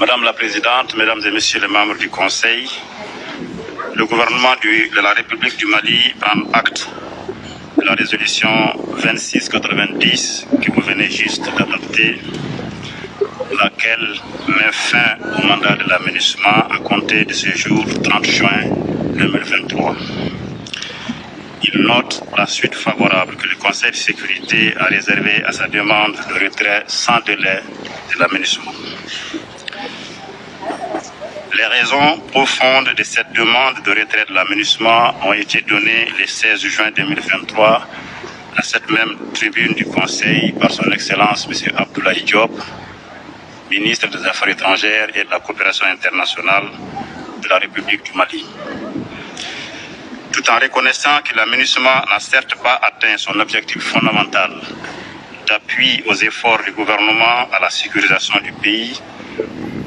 Madame la Présidente, Mesdames et Messieurs les membres du Conseil, le gouvernement de la République du Mali prend acte de la résolution 2690 que vous venez juste d'adopter, laquelle met fin au mandat de l'aménagement à compter de ce jour 30 juin 2023. Il note la suite favorable que le Conseil de sécurité a réservée à sa demande de retrait sans délai de l'aménagement. Les raisons profondes de cette demande de retrait de l'aménagement ont été données le 16 juin 2023 à cette même tribune du Conseil par son Excellence M. Abdoulaye Diop, ministre des Affaires étrangères et de la coopération internationale de la République du Mali. Tout en reconnaissant que l'aménagement n'a certes pas atteint son objectif fondamental d'appui aux efforts du gouvernement à la sécurisation du pays,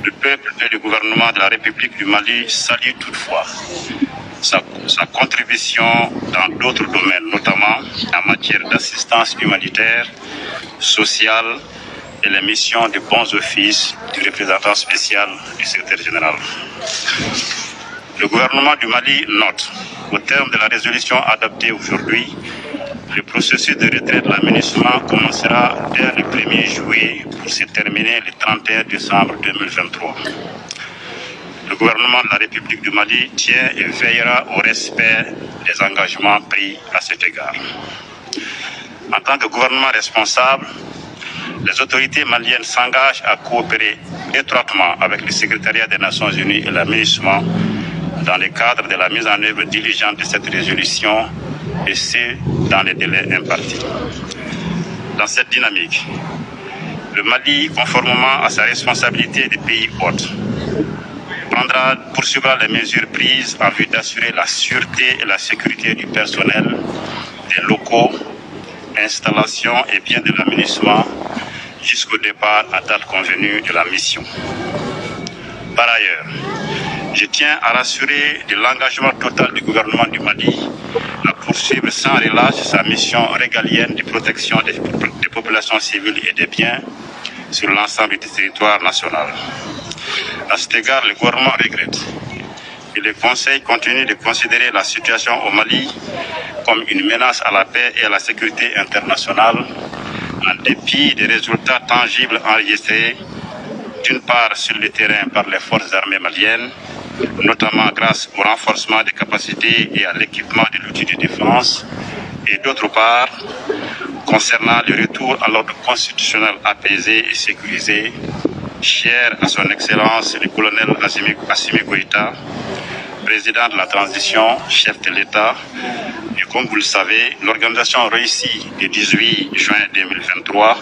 le peuple et le gouvernement de la République du Mali saluent toutefois sa contribution dans d'autres domaines, notamment en matière d'assistance humanitaire, sociale et les missions de bons offices du représentant spécial du secrétaire général. Le gouvernement du Mali note, au terme de la résolution adoptée aujourd'hui, le processus de retrait de l'aménagement commencera dès le 1er juillet pour se terminer le 31 décembre 2023. Le gouvernement de la République du Mali tient et veillera au respect des engagements pris à cet égard. En tant que gouvernement responsable, les autorités maliennes s'engagent à coopérer étroitement avec le secrétariat des Nations Unies et l'aménagement dans le cadre de la mise en œuvre diligente de cette résolution et ce, dans les délais impartis. Dans cette dynamique, le Mali, conformément à sa responsabilité de pays hôte, poursuivra les mesures prises en vue d'assurer la sûreté et la sécurité du personnel, des locaux, installations et biens de l'aménagement jusqu'au départ à date convenue de la mission. Par ailleurs, je tiens à rassurer de l'engagement total du gouvernement du Mali à poursuivre sans relâche sa mission régalienne de protection des populations civiles et des biens sur l'ensemble du territoire national. À cet égard, le gouvernement regrette que le Conseil continue de considérer la situation au Mali comme une menace à la paix et à la sécurité internationale, en dépit des résultats tangibles enregistrés, d'une part sur le terrain par les forces armées maliennes, notamment grâce au renforcement des capacités et à l'équipement de l'outil de défense, et d'autre part, concernant le retour à l'ordre constitutionnel apaisé et sécurisé, cher à son Excellence le colonel Assimi Goïta, président de la transition, chef de l'État, et comme vous le savez, l'organisation réussie du 18 juin 2023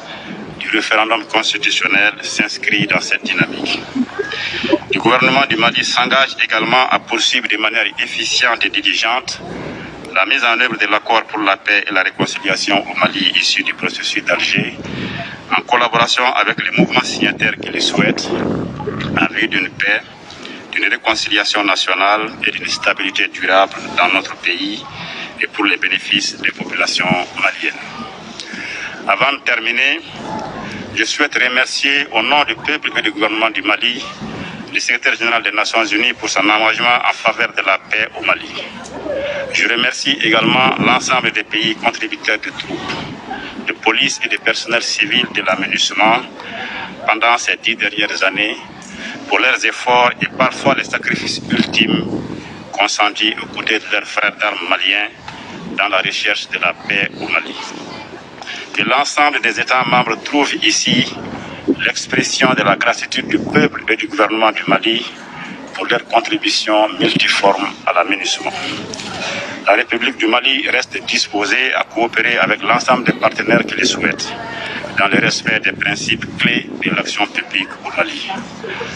du référendum constitutionnel s'inscrit dans cette dynamique. Le gouvernement du Mali s'engage également à poursuivre de manière efficiente et diligente la mise en œuvre de l'accord pour la paix et la réconciliation au Mali issu du processus d'Alger, en collaboration avec les mouvements signataires qui le souhaitent, en vue d'une paix, d'une réconciliation nationale et d'une stabilité durable dans notre pays et pour les bénéfices des populations maliennes. Avant de terminer, je souhaite remercier au nom du peuple et du gouvernement du Mali le secrétaire général des Nations Unies pour son engagement en faveur de la paix au Mali. Je remercie également l'ensemble des pays contributeurs de troupes, de police et de personnel civil de l'aménagement pendant ces 10 dernières années pour leurs efforts et parfois les sacrifices ultimes consentis aux côtés de leurs frères d'armes maliens dans la recherche de la paix au Mali. Que l'ensemble des États membres trouvent ici l'expression de la gratitude du peuple et du gouvernement du Mali pour leur contribution multiforme à l'aménagement. La République du Mali reste disposée à coopérer avec l'ensemble des partenaires qui le souhaitent, dans le respect des principes clés de l'action publique au Mali.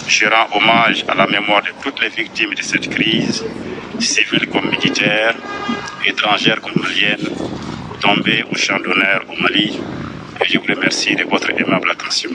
Je rends hommage à la mémoire de toutes les victimes de cette crise, civiles comme militaires, étrangères comme maliennes, tombées au champ d'honneur au Mali, et je vous remercie de votre aimable attention.